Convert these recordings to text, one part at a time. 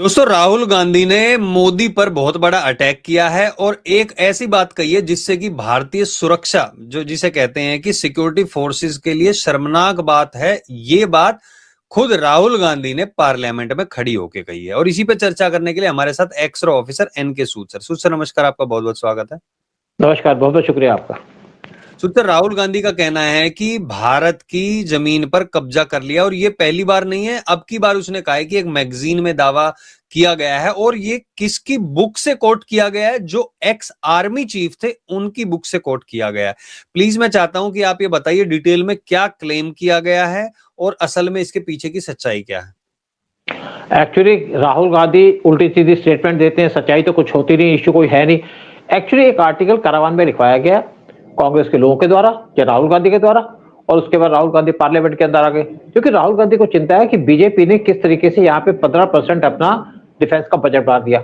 दोस्तों, राहुल गांधी ने मोदी पर बहुत बड़ा अटैक किया है और एक ऐसी बात कही है जिससे कि भारतीय सुरक्षा, जो जिसे कहते हैं कि सिक्योरिटी फोर्सेस के लिए शर्मनाक बात है। ये बात खुद राहुल गांधी ने पार्लियामेंट में खड़ी होकर कही है और इसी पे चर्चा करने के लिए हमारे साथ एक्स-रे ऑफिसर एनके सूद सर। सूद सर, नमस्कार, आपका बहुत बहुत स्वागत है। नमस्कार, बहुत बहुत शुक्रिया आपका। सूद, राहुल गांधी का कहना है कि भारत की जमीन पर कब्जा कर लिया और ये पहली बार नहीं है। अब की बार उसने कहा है कि एक मैगजीन में दावा किया गया है और ये किसकी बुक से कोट किया गया है? जो एक्स आर्मी चीफ थे उनकी बुक से कोट किया गया है। प्लीज मैं चाहता हूं कि आप ये बताइए डिटेल में क्या क्लेम किया गया है और असल में इसके पीछे की सच्चाई क्या है। एक्चुअली राहुल गांधी उल्टी सीधी स्टेटमेंट देते हैं, सच्चाई तो कुछ होती नहीं, इश्यू कोई है नहीं। एक्चुअली एक आर्टिकल करावान में लिखवाया गया कांग्रेस के लोगों के द्वारा या राहुल गांधी के द्वारा, और उसके बाद राहुल गांधी पार्लियामेंट के अंदर आ गए, क्योंकि राहुल गांधी को चिंता है कि बीजेपी ने किस तरीके से यहाँ पे 15% अपना डिफेंस का बजट बढ़ा दिया।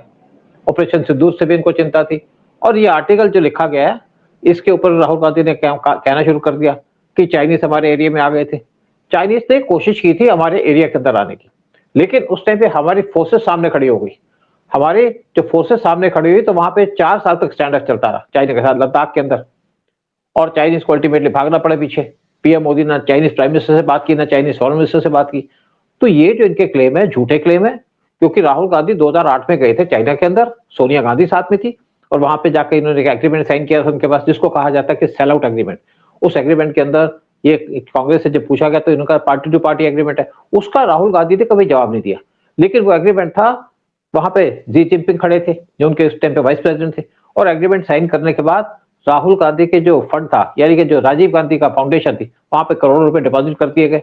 ऑपरेशन सिंदूर से भी इनको चिंता थी। और ये आर्टिकल जो लिखा गया है, इसके ऊपर राहुल गांधी ने कहना शुरू कर दिया कि चाइनीज हमारे एरिया में आ गए थे। चाइनीज ने कोशिश की थी हमारे एरिया के अंदर आने की, लेकिन उस टाइम पे हमारी फोर्सेस सामने खड़ी हो गई। हमारे जो फोर्सेस सामने खड़ी हुई तो वहां पे 4 साल तक स्टैंड अप चलता रहा चाइना के साथ लद्दाख के अंदर, और चाइनीज को अल्टीमेटली भागना पड़े पीछे। पीएम मोदी ना चाइनीज प्राइम मिनिस्टर से बात की, ना चाइनीज फॉरेन मिनिस्टर से बात की। तो ये जो इनके क्लेम है, झूठे क्लेम है, क्योंकि राहुल गांधी 2008 में गए थे चाइना के अंदर, सोनिया गांधी साथ में थी, और वहां पे जाकर इन्होंने एक एग्रीमेंट साइन किया था उनके पास, जिसको कहा जाता है कि सेल आउट एग्रीमेंट। उस एग्रीमेंट के अंदर ये कांग्रेस से जब पूछा गया तो इनका पार्टी टू पार्टी एग्रीमेंट है, उसका राहुल गांधी ने कभी जवाब नहीं दिया। लेकिन वो एग्रीमेंट था, वहां पे जी जिनपिंग खड़े थे जो उनके उस टाइम पे वाइस प्रेसिडेंट थे, और एग्रीमेंट साइन करने के बाद राहुल गांधी के जो फंड था, यानी कि जो राजीव गांधी का फाउंडेशन थी, वहां पे करोड़ों रुपए डिपॉजिट कर दिए गए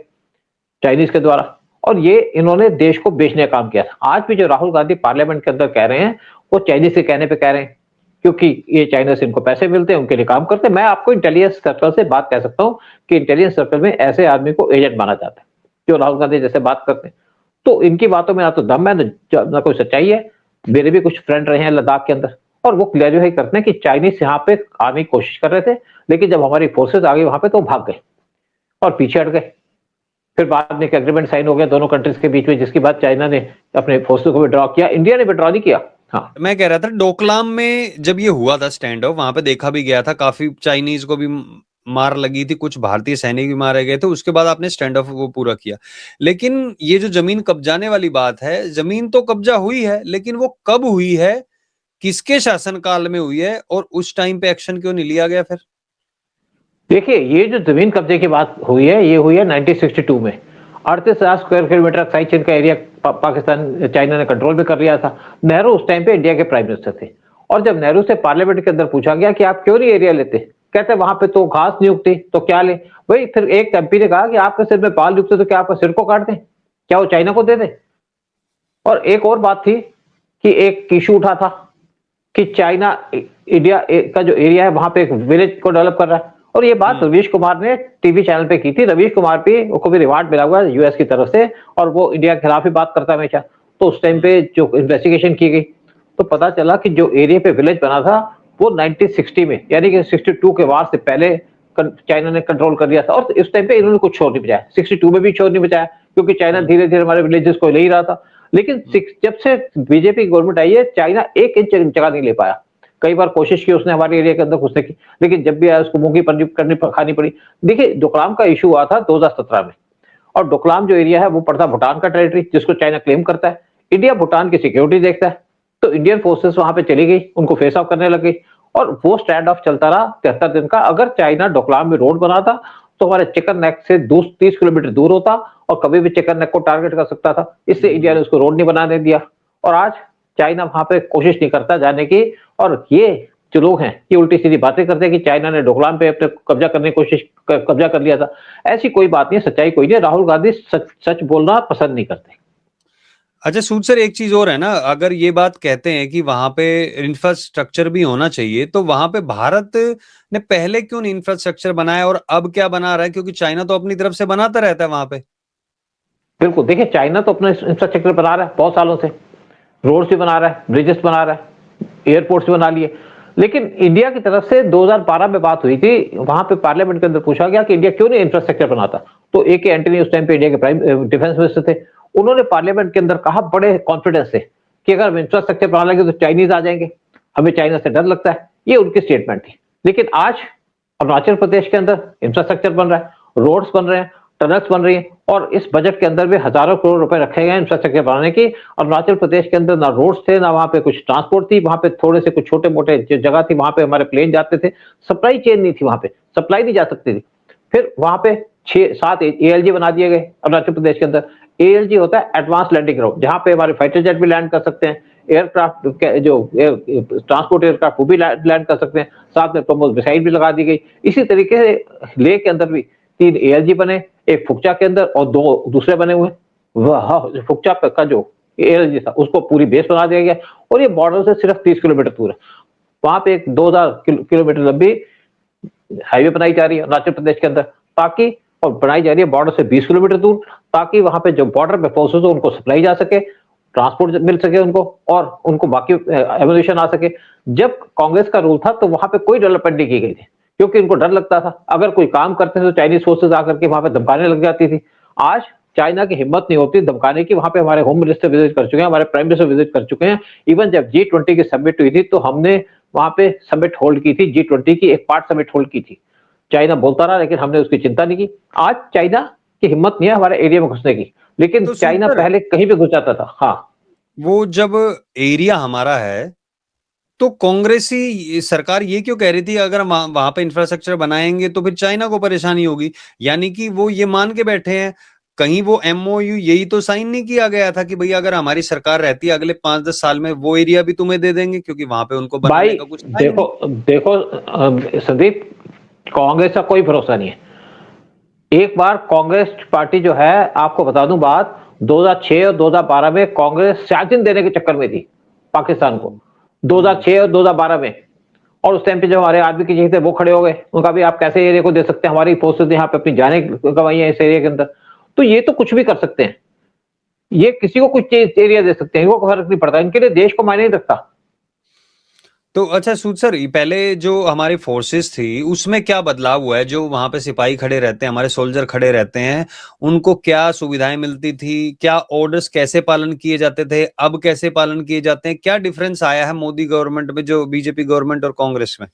चाइनीज के द्वारा, और ये इन्होंने देश को बेचने का काम किया था। आज भी जो राहुल गांधी पार्लियामेंट के अंदर कह रहे हैं, वो चाइनीज के कहने पे कह रहे हैं, क्योंकि ये चाइना से इनको पैसे मिलते हैं, उनके लिए काम करते हैं। मैं आपको इंटेलिजेंस सर्कल से बात कह सकता हूँ कि इंटेलिजेंस सर्कल में ऐसे आदमी को एजेंट माना जाता है जो राहुल गांधी जैसे बात करते हैं। तो इनकी बातों में ना तो दम है ना कोई सच्चाई है। मेरे भी कुछ फ्रेंड रहे हैं लद्दाख के अंदर, और वो क्लियरिफाई करते हैं कि चाइनीज यहाँ पे आने की कोशिश कर रहे थे, लेकिन जब हमारी फोर्सेस आ गई वहां पे तो भाग गए और पीछे हट गए। फिर बाद में एक एग्रीमेंट साइन हो गया दोनों कंट्रीज के बीच में, जिसके बाद चाइना ने अपने फोर्सेस को विड्रॉ किया, इंडिया ने विड्रॉ नहीं किया। हाँ, मैं कह रहा था डोकलाम में जब ये हुआ था स्टैंड ऑफ, वहां पे देखा भी गया था, काफी चाइनीज को भी मार लगी थी, कुछ भारतीय सैनिक भी मारे गए थे। उसके बाद आपने स्टैंड ऑफ वो पूरा किया। लेकिन ये जो जमीन कब्जाने वाली बात है, जमीन तो कब्जा हुई है, लेकिन वो कब हुई है, किसके शासनकाल में हुई है और उस टाइम पे एक्शन क्यों नहीं लिया गया फिर? देखिए, ये जो जमीन कब्जे की बात हुई है, ये हुई है 1962 में। 38,000 स्क्वायर किलोमीटर साइड चीन का एरिया पाकिस्तान चाइना ने कंट्रोल में कर लिया था। नेहरू उस टाइम पे इंडिया के प्राइम मिनिस्टर थे, और जब नेहरू से पार्लियामेंट के अंदर पूछा गया कि आप क्यों नहीं एरिया लेते, कहते वहां पे तो घास नहीं उगती, तो क्या ले भाई। फिर एक एमपी ने कहा कि आपके सिर में बाल उगते तो क्या आपका सिर को काट दें, क्या वो चाइना को दे दें। और एक और बात थी कि एक इशू उठा था कि चाइना इंडिया का जो एरिया है वहां पे एक विलेज को डेवलप कर रहा है, और ये बात रवीश कुमार ने टीवी चैनल पे की थी। रवीश कुमार भी को भी रिवार्ड मिला हुआ है यूएस की तरफ से, और वो इंडिया के खिलाफ ही बात करता है हमेशा। तो उस टाइम पे जो इन्वेस्टिगेशन की गई तो पता चला कि जो एरिया पे विलेज बना था वो 1960 में, यानी कि 62 के वार से पहले चाइना ने कंट्रोल कर लिया था, और इस टाइम पे इन्होंने कुछ छोड़ नहीं बचाया। 62 में भी छोड़ नहीं बचाया, क्योंकि चाइना धीरे धीरे हमारे विलेजेस को ले ही रहा था। लेकिन जब से बीजेपी गवर्नमेंट आई है, चाइना एक इंच जगह नहीं ले पाया। कई बार कोशिश की उसने हमारे एरिया के अंदर घुसने की, लेकिन जब भी आया उसको मुंह की खानी पड़ी। देखिए, डोकलाम का इशू हुआ था 2017 में, और डोकलाम जो एरिया है वो पड़ता भूटान का टेरिटरी, जिसको चाइना क्लेम करता है। इंडिया भूटान की सिक्योरिटी देखता है, तो इंडियन फोर्सेस वहां पे चली गई, उनको फेस ऑफ करने लग गई, और वो स्टैंड ऑफ चलता रहा 73 दिन का। अगर चाइना डोकलाम में रोड बनाता तो हमारे चिकन नेक से 30 किलोमीटर दूर होता, और कभी भी चिकन नेक को टारगेट कर सकता था। इससे इंडिया ने उसको रोड नहीं बनाने दिया, और आज चाइना वहां पे कोशिश नहीं करता जाने की। और ये जो लोग हैं ये उल्टी सीधी बातें करते हैं कि चाइना ने डोकलाम पे अपने कब्जा कर लिया था। ऐसी कोई बात नहीं है, सच्चाई कोई नहीं है। राहुल गांधी सच बोलना पसंद नहीं करते। अच्छा सूद सर, एक चीज और है ना, अगर ये बात कहते हैं कि वहां पे इंफ्रास्ट्रक्चर भी होना चाहिए, तो वहां पे भारत ने पहले क्यों नहीं इंफ्रास्ट्रक्चर बनाया और अब क्या बना रहा है? क्योंकि चाइना तो अपनी तरफ से बनाता रहता है वहां पे। बिल्कुल, देखिए चाइना तो अपना इंफ्रास्ट्रक्चर बना रहा है बहुत सालों से, रोड्स भी बना रहा है, ब्रिजेस बना रहा है, एयरपोर्ट्स भी बना लिए। लेकिन इंडिया की तरफ से 2012 में बात हुई थी, वहां पे पार्लियामेंट के अंदर पूछा गया कि इंडिया क्यों नहीं इंफ्रास्ट्रक्चर बनाता। तो ए के एंटनी उस टाइम पे इंडिया के प्राइम डिफेंस मिनिस्टर थे, उन्होंने पार्लियामेंट के अंदर कहा बड़े कॉन्फिडेंस से कि अगर हम इंफ्रास्ट्रक्चर बना लेंगे तो चाइनीज आ जाएंगे, हमें चाइना से डर लगता है। ये उनकी स्टेटमेंट थी। लेकिन आज अरुणाचल प्रदेश के अंदर इंफ्रास्ट्रक्चर बन रहा है, रोड्स बन रहे हैं, टनल्स बन रही हैं, और इस बजट के अंदर भी हजारों करोड़ रुपए रखे गए हैं इंफ्रास्ट्रक्चर बनाने की। अरुणाचल प्रदेश के अंदर ना रोड्स थे, ना वहां पे कुछ ट्रांसपोर्ट थी, वहां पे थोड़े से कुछ छोटे मोटे जो जगह थी वहां पे हमारे प्लेन जाते थे, सप्लाई चेन नहीं थी, वहां पे सप्लाई नहीं जा सकती थी। फिर वहां पे 6-7 एएलजी बना दिए गए अरुणाचल प्रदेश के अंदर। एएलजी होता है एडवांस लैंडिंग ग्राउंड, जहां पे हमारे फाइटर जेट भी लैंड कर सकते हैं, एयरक्राफ्ट जो ट्रांसपोर्ट एयरक्राफ्ट वो भी लैंड कर सकते हैं, साथ में ब्रह्मोस मिसाइल भी लगा दी गई। इसी तरीके से लेह के अंदर भी 3 एएलजी बने, एक फुकचा के अंदर और 2 दूसरे बने हुए। वह फुकचा का जो एएलजी था उसको पूरी बेस बना दिया गया, और ये बॉर्डर से सिर्फ 30 किलोमीटर दूर है। वहां पे एक 2000 किलोमीटर लंबी हाईवे बनाई जा रही है अरुणाचल प्रदेश के अंदर, ताकि, और बनाई जा रही है बॉर्डर से 20 किलोमीटर दूर, ताकि वहां पे जो बॉर्डर पे फोर्सेस हो उनको सप्लाई जा सके, ट्रांसपोर्ट मिल सके उनको, और उनको बाकी एम्युनिशन आ सके। जब कांग्रेस का रूल था तो वहां पे कोई डेवलपमेंट नहीं की गई थी, क्योंकि उनको डर लगता था अगर कोई काम करते थे तो चाइनीज फोर्सेस आकर के वहां पे धमकाने लग जाती थी। आज चाइना की हिम्मत नहीं होती धमकाने की। वहां पे हमारे होम मिनिस्टर विजिट कर चुके हैं, हमारे प्राइम मिनिस्टर विजिट कर चुके हैं। इवन जब G20 की समिट हुई थी तो हमने वहां पे समिट होल्ड की थी, G20 की एक पार्ट समिट होल्ड की थी। चाइना बोलता रहा लेकिन हमने उसकी चिंता नहीं की। आज चाइना की हिम्मत नहीं है हमारे एरिया में घुसने की, लेकिन तो चाइना सुंदर, पहले कहीं भी घुस जाता था। हाँ, वो जब एरिया हमारा है तो कांग्रेसी सरकार ये क्यों कह रही थी अगर हम वहां पे इंफ्रास्ट्रक्चर बनाएंगे तो फिर चाइना को परेशानी होगी? यानी कि वो ये मान के बैठे हैं, कहीं वो एमओयू यही तो साइन नहीं किया गया था कि भैया अगर हमारी सरकार रहती है अगले 5-10 साल में वो एरिया भी तुम्हें दे देंगे, क्योंकि वहां पे उनको बनाने भाई का कुछ था ही देखो, नहीं। देखो संदीप, कांग्रेस का कोई भरोसा नहीं है। एक बार कांग्रेस पार्टी जो है, आपको बता दूं बात, 2006 और 2012 में कांग्रेस शायद देने के चक्कर में थी पाकिस्तान को, 2006 और 2012 में। और उस टाइम पे जो हमारे आर्मी के थे वो खड़े हो गए, उनका भी आप कैसे एरिया को दे सकते हैं, हमारी फोर्सेस यहाँ पे अपनी जाने गंवाई है इस एरिया के अंदर। तो ये तो कुछ भी कर सकते हैं, ये किसी को कुछ एरिया दे सकते हैं, इनको फर्क नहीं पड़ता, इनके लिए देश को मायने नहीं रखता। तो अच्छा सूद सर, पहले जो हमारी फोर्सेस थी उसमें क्या बदलाव हुआ है? जो वहां पे सिपाही खड़े रहते हैं, हमारे सोल्जर खड़े रहते हैं, उनको क्या सुविधाएं मिलती थी? क्या ऑर्डर्स कैसे पालन किए जाते थे? अब कैसे पालन किए जाते हैं? क्या डिफरेंस आया है मोदी गवर्नमेंट में, जो बीजेपी गवर्नमेंट और कांग्रेस में?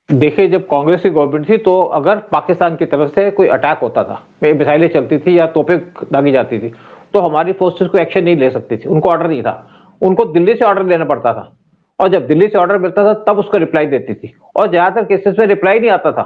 देखिए, जब कांग्रेस की गवर्नमेंट थी तो अगर पाकिस्तान की तरफ से कोई अटैक होता था, मिसाइलें चलती थी या तोपें दागी जाती थी, तो हमारी फोर्सेस को एक्शन नहीं ले सकती थी, उनको ऑर्डर नहीं था, उनको दिल्ली से ऑर्डर लेना पड़ता था। और जब दिल्ली से ऑर्डर मिलता था तब उसको रिप्लाई देती थी, और ज्यादातर केसेस में रिप्लाई नहीं आता था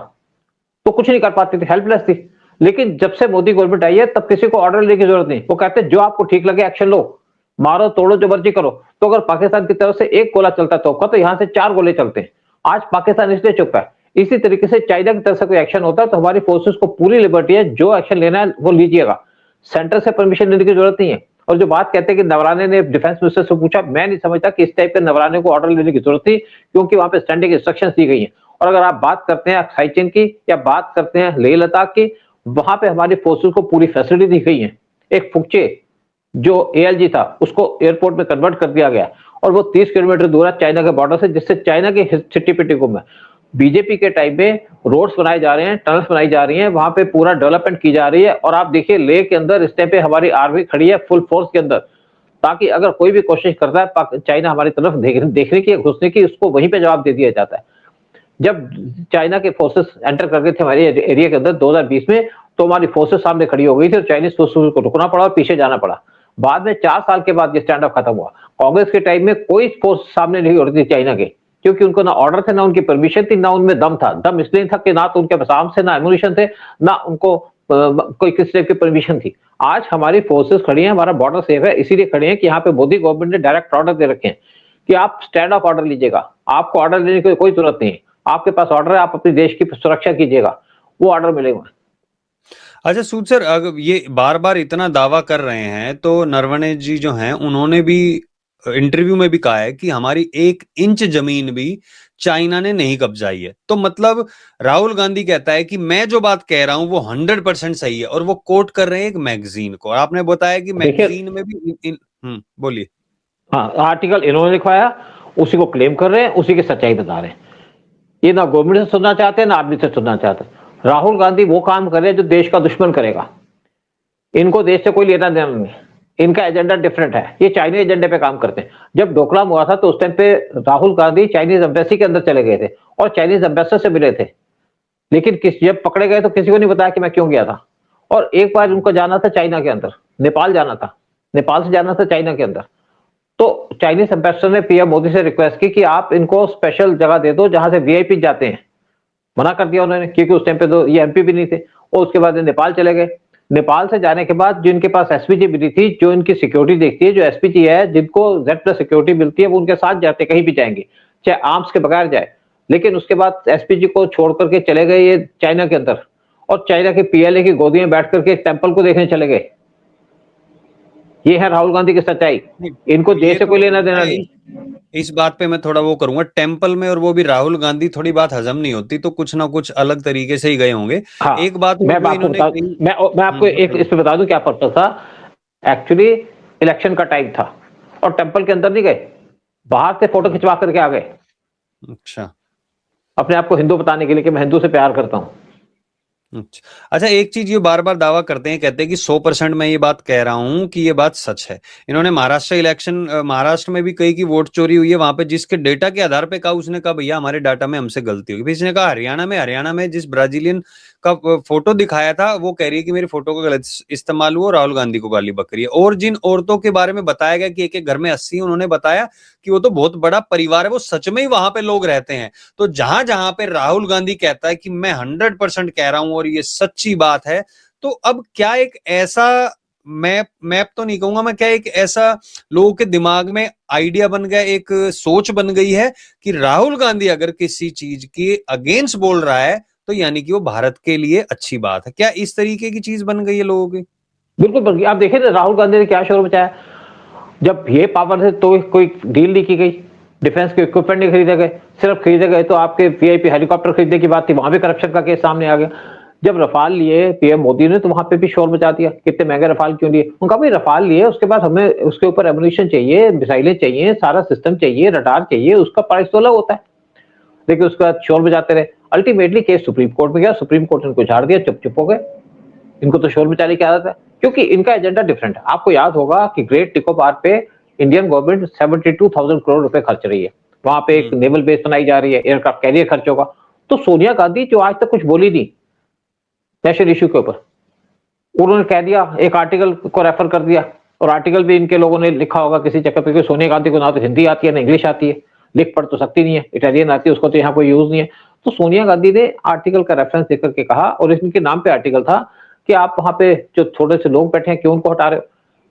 तो कुछ नहीं कर पाती थी, हेल्पलेस थी। लेकिन जब से मोदी गवर्नमेंट आई है तब किसी को ऑर्डर लेने की जरूरत नहीं, वो कहते हैं जो आपको ठीक लगे एक्शन लो, मारो तोड़ो जो मर्जी करो। तो अगर पाकिस्तान की तरफ से एक गोला चलता है तोप का, तो यहां से 4 गोले चलते हैं। आज पाकिस्तान इसलिए चुप है। इसी तरीके से चाइना की तरफ से कोई एक्शन होता है तो हमारी फोर्सेस को पूरी लिबर्टी है, जो एक्शन लेना है वो लीजिएगा, सेंटर से परमिशन लेने की जरूरत नहीं है। और जो बात कहते हैं कि नवराने ने डिफेंस मिनिस्टर से पूछा, मैं नहीं समझता कि इस टाइप के नवराने को ऑर्डर लेने की जरूरत थी, क्योंकि वहां पे स्टैंडिंग इंस्ट्रक्शंस दी गई हैं। और अगर आप बात करते हैं साइचिन की या बात करते हैं लेह लद्दाख की, वहां पे हमारी फोर्सेस को पूरी फैसिलिटी दी गई है। एक फुकचे जो एएलजी था उसको एयरपोर्ट में कन्वर्ट कर दिया गया, और वो 30 किलोमीटर दूर है चाइना के बॉर्डर से, जिससे चाइना की सिटी पिटी गुम है। बीजेपी के टाइम में रोड्स बनाए जा रहे हैं, टनल्स बनाई जा रही हैं, वहां पे पूरा डेवलपमेंट की जा रही है। और आप देखिए लेह के अंदर इस टाइम पे हमारी आर्मी खड़ी है फुल फोर्स के अंदर, ताकि अगर कोई भी कोशिश करता है चाइना हमारी तरफ देखने की, घुसने की, उसको वहीं पे जवाब दे दिया जाता है। जब चाइना के फोर्सेस एंटर कर गए थे हमारे एरिया के अंदर 2020 में, तो हमारी फोर्सेस सामने खड़ी हो गई थी और चाइनीज फोर्सेस को रुकना पड़ा और पीछे जाना पड़ा। बाद में 4 साल के बाद ये स्टैंड अप खत्म हुआ। कांग्रेस के टाइम में कोई फोर्स सामने नहीं हो रही थी चाइना के, क्योंकि उनको ना ऑर्डर थे, ना उनकी परमिशन थी, ना उनमें दम था। दम इसलिए था कि ना तो उनके पास आर्म्स थे, ना एमुनिशन थे, ना उनको कोई किसी टाइप की परमिशन थी। आज हमारी फोर्सेस खड़ी हैं, हमारा बॉर्डर सेफ है, इसीलिए खड़े हैं कि यहाँ पे मोदी गवर्नमेंट ने डायरेक्ट ऑर्डर दे रखे हैं कि आप स्टैंड ऑफ ऑर्डर लीजिएगा, आपको ऑर्डर लेने की कोई जरूरत नहीं है, आपके पास ऑर्डर है, आप अपने देश की सुरक्षा कीजिएगा, वो ऑर्डर मिलेगा। अच्छा सूद सर, अगर ये बार बार इतना दावा कर रहे हैं तो नरवणे जी जो हैं उन्होंने भी इंटरव्यू में भी कहा है कि हमारी 1 इंच जमीन भी चाइना ने नहीं कब्जाई है। तो मतलब राहुल गांधी कहता है कि मैं जो बात कह रहा हूं वो 100% सही है, और वो कोट कर रहे हैं एक मैगजीन को। आपने बताया कि मैगजीन में भी बोलिए। हाँ, आर्टिकल इन्होंने लिखवाया, उसी को क्लेम कर रहे हैं, उसी की सच्चाई बता रहे हैं। ये ना गवर्नमेंट से सुनना चाहते हैं, ना आदमी से सुनना चाहते हैं। राहुल गांधी वो काम कर रहे हैं जो देश का दुश्मन करेगा। इनको देश से कोई लेना देना नहीं। इनका एजेंडा डिफरेंट है, ये चाइनीज एजेंडे पे काम करते हैं। जब डोकलाम हुआ था तो उस टाइम पे राहुल गांधी चाइनीज एम्बेसी के अंदर चले गए थे और चाइनीज एम्बेसडर से मिले थे, लेकिन जब पकड़े गए तो किसी को नहीं बताया कि मैं क्यों गया था। और एक बार उनको जाना था चाइना के अंदर, नेपाल जाना था, नेपाल से जाना था चाइना के अंदर, तो चाइनीज एम्बेसडर ने पीएम मोदी से रिक्वेस्ट की कि आप इनको स्पेशल जगह दे दो जहां से वीआईपी जाते हैं। मना कर दिया उन्होंने, क्योंकि उस टाइम पे तो ये एमपी भी नहीं थे। और उसके बाद नेपाल चले गए। नेपाल से जाने के बाद जो इनके पास एसपीजी मिली थी, जो इनकी सिक्योरिटी देखती है, जो एसपीजी है जिनको Z+ सिक्योरिटी मिलती है, वो उनके साथ जाते, कहीं भी जाएंगे, चाहे आर्म्स के बगैर जाए। लेकिन उसके बाद एसपीजी को छोड़ करके चले गए ये चाइना के अंदर, और चाइना के पीएलए की गोदी में बैठ करके टेम्पल को देखने चले गए। ये है राहुल गांधी की सच्चाई। इनको देश से कोई लेना देना नहीं। इस बात पे मैं थोड़ा वो करूंगा, टेम्पल में और वो भी राहुल गांधी, थोड़ी बात हजम नहीं होती, तो कुछ ना कुछ अलग तरीके से ही गए होंगे। हाँ, एक बात मैं आपको बता, मैं आपको एक इस पे बता दूं क्या पर्पस था। एक्चुअली इलेक्शन का टाइम था और टेम्पल के अंदर नहीं गए, बाहर से फोटो खिंचवा करके आ गए। अच्छा, अपने आप को हिंदू बताने के लिए कि मैं हिंदू से प्यार करता हूं। अच्छा, एक चीज ये बार बार दावा करते हैं, कहते हैं कि 100% मैं ये बात कह रहा हूं कि ये बात सच है। इन्होंने महाराष्ट्र में भी कई की वोट चोरी हुई है, वहां पे जिसके डेटा के आधार पे कहा, उसने कहा भैया हमारे डाटा में हमसे गलती होगी। फिर इसने कहा हरियाणा में जिस ब्राजीलियन का फोटो दिखाया था, वो कह रही है कि मेरी फोटो का गलत इस्तेमाल हुआ, राहुल गांधी को गाली बक रही है। और जिन औरतों के बारे में बताया गया कि एक एक घर में 80, उन्होंने बताया कि वो तो बहुत बड़ा परिवार है, वो सच में ही वहां पे लोग रहते हैं। तो जहां जहां पे राहुल गांधी कहता है कि मैं 100% कह रहा हूं और ये सच्ची बात है, तो अब क्या एक ऐसा मैप तो नहीं कहूंगा मैं, क्या एक ऐसा लोगों के दिमाग में आइडिया बन गया, एक सोच बन गई है कि राहुल गांधी अगर किसी चीज के अगेंस्ट बोल रहा है तो यानी कि वो भारत के लिए अच्छी बात है। क्या इस तरीके की चीज बन गई है लोगों की? बिल्कुल बन गई। आप देखिए ना राहुल गांधी ने क्या शोर मचाया जब ये पावर थे, तो कोई डील नहीं की गई, डिफेंस के इक्विपमेंट नहीं खरीदे गए। सिर्फ खरीदे गए तो आपके वीआईपी हेलीकॉप्टर खरीदने की बात थी, वहां भी करप्शन का केस सामने आ गया। जब रफाल लिए पीएम मोदी ने, तो वहां पे भी शोर मचा दिया, कितने महंगे रफाल क्यों लिए। उनका भाई रफाल लिए, उसके बाद हमें उसके ऊपर एमुनिशन चाहिए, मिसाइलें चाहिए, सारा सिस्टम चाहिए, रडार चाहिए, उसका प्राइस तो अलग होता है। लेकिन उसके बाद शोर बजाते रहे। अल्टीमेटली केस सुप्रीम कोर्ट में गया, सुप्रीम कोर्ट ने इनको झाड़ दिया, चुप चुप हो गए। इनको तो शोर मचाने की आदत है, क्योंकि इनका एजेंडा डिफरेंट है। आपको याद होगा कि ग्रेट निकोबार पे इंडियन गवर्नमेंट 72,000 करोड़ रुपए खर्च रही है। वहां पे एक नेवल बेस बनाई जा रही है, एयरक्राफ्ट कैरियर खर्च होगा। तो सोनिया गांधी जो आज तक कुछ बोली नहीं नेशनल इश्यू के ऊपर, उन्होंने कह दिया, एक आर्टिकल को रेफर कर दिया, और आर्टिकल भी इनके लोगों ने लिखा होगा किसी चक्कर पे, क्योंकि सोनिया गांधी को ना तो हिंदी आती है ना इंग्लिश आती है, लिख पढ़ तो सकती नहीं है, इटालियन आती है, उसको तो यहाँ कोई यूज नहीं है। तो सोनिया गांधी ने आर्टिकल का रेफरेंस देकर के कहा, और इनके नाम पे आर्टिकल था, कि आप वहां पे जो थोड़े से लोग बैठे हैं क्यों उनको हटा रहे हो।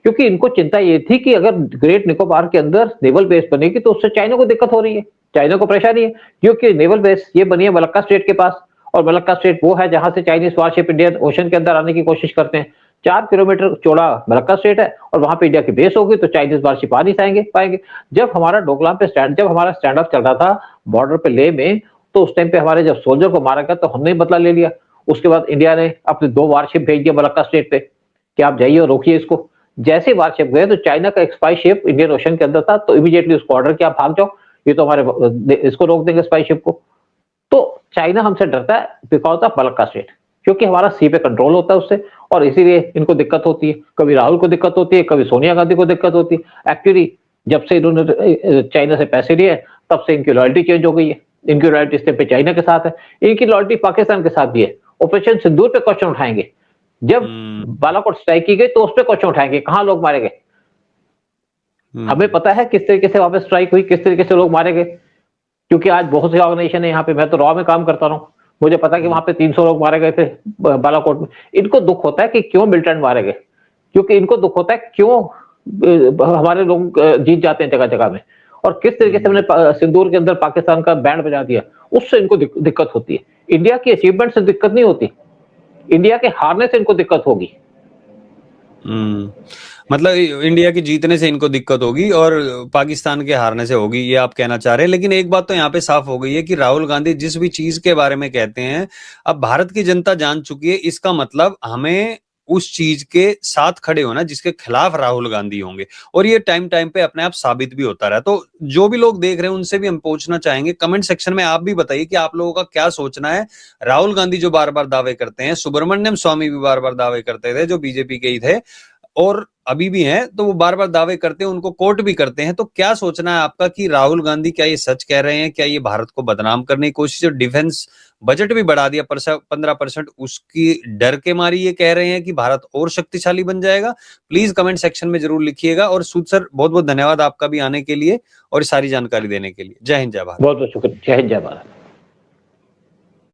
क्योंकि इनको चिंता ये थी कि अगर ग्रेट निकोबार के अंदर नेवल बेस बनेगी तो उससे चाइना को दिक्कत हो रही है, चाइना को परेशानी है, क्योंकि नेवल बेस ये बनी है मलक्का स्ट्रेट के पास, और मलक्का स्ट्रेट वो है जहां से चाइनीज वारशिप इंडियन ओशन के अंदर आने की कोशिश करते हैं। 4 किलोमीटर चौड़ा मलक्का स्ट्रेट है, और वहां पे इंडिया की बेस होगी, तो चाइनीज वारशिप आ नहीं पाएंगे। जब हमारा डोकलाम पे जब हमारा स्टैंड ऑफ चल रहा था बॉर्डर पे ले में, तो उस टाइम पे हमारे जब सोल्जर को मारा गया तो हमने बदला ले लिया। उसके बाद इंडिया ने अपने 2 वारशिप भेज दिया मलक्का स्ट्रेट पे कि आप जाइए और रोकिए इसको। जैसे वारशिप गए तो चाइना का एक स्पाई शिप इंडियन ओशन के अंदर था, तो इमीडिएटली उसको ऑर्डर किया, भाग जाओ, ये तो हमारे इसको रोक देंगे स्पाई शिप को। तो चाइना हमसे डरता है बिकॉज ऑफ मलक्का स्ट्रेट, क्योंकि हमारा सी पे कंट्रोल होता है उससे, और इसीलिए इनको दिक्कत होती है। कभी राहुल को दिक्कत होती है, कभी सोनिया गांधी को दिक्कत होती है। एक्चुअली जब से इन्होंने चाइना से पैसे लिए, तब से इनकी लॉयल्टी चेंज हो गई है। इनकी लॉयल्टी इस पे चाइना के साथ है, इनकी लॉयल्टी पाकिस्तान के साथ भी है। ऑपरेशन सिंदूर पे क्वेश्चन उठाएंगे, जब बालाकोट स्ट्राइक की गई तो उस पर क्वेश्चन उठाएंगे, कहां लोग मारे गए। हमें पता है किस तरीके से वापस स्ट्राइक हुई, किस तरीके से लोग मारे गए, क्योंकि आज बहुत सी ऑर्गेनाइजेशन है यहाँ पे, मैं तो रॉ में काम करता रहा हूँ, मुझे पता है कि वहां पे 300 लोग मारे गए थे बालाकोट में। इनको दुख होता है कि क्यों मिलिटेंट मारे गए, क्योंकि इनको दुख होता है क्यों हमारे लोग जीत जाते हैं जगह जगह में, और किस तरीके से हमने सिंदूर के अंदर पाकिस्तान का बैंड बजा दिया, उससे इनको दिक्कत होती है। इंडिया की अचीवमेंट से दिक्कत नहीं होती, इंडिया के हारने से इनको दिक्कत होगी। मतलब इंडिया के जीतने से इनको दिक्कत होगी और पाकिस्तान के हारने से होगी, ये आप कहना चाह रहे हैं। लेकिन एक बात तो यहाँ पे साफ हो गई है कि राहुल गांधी जिस भी चीज के बारे में कहते हैं, अब भारत की जनता जान चुकी है। इसका मतलब हमें उस चीज के साथ खड़े होना जिसके खिलाफ राहुल गांधी होंगे, और ये टाइम टाइम पे अपने आप साबित भी होता रहा। तो जो भी लोग देख रहे हैं उनसे भी हम पूछना चाहेंगे, कमेंट सेक्शन में आप भी बताइए कि आप लोगों का क्या सोचना है। राहुल गांधी जो बार बार दावे करते हैं, सुब्रमण्यम स्वामी भी बार बार दावे करते थे जो बीजेपी के ही थे, और अभी भी हैं, तो वो बार बार दावे करते हैं, उनको कोट भी करते हैं। तो क्या सोचना है आपका कि राहुल गांधी क्या ये सच कह रहे हैं? क्या ये भारत को बदनाम करने की कोशिश है? डिफेंस बजट भी बढ़ा दिया 15%, उसकी डर के मारी ये कह रहे हैं कि भारत और शक्तिशाली बन जाएगा। प्लीज कमेंट सेक्शन में जरूर लिखिएगा। और सूद सर, बहुत बहुत धन्यवाद आपका भी आने के लिए और सारी जानकारी देने के लिए। जय हिंद, जय भारत। बहुत बहुत शुक्रिया। जय हिंद, जय भारत।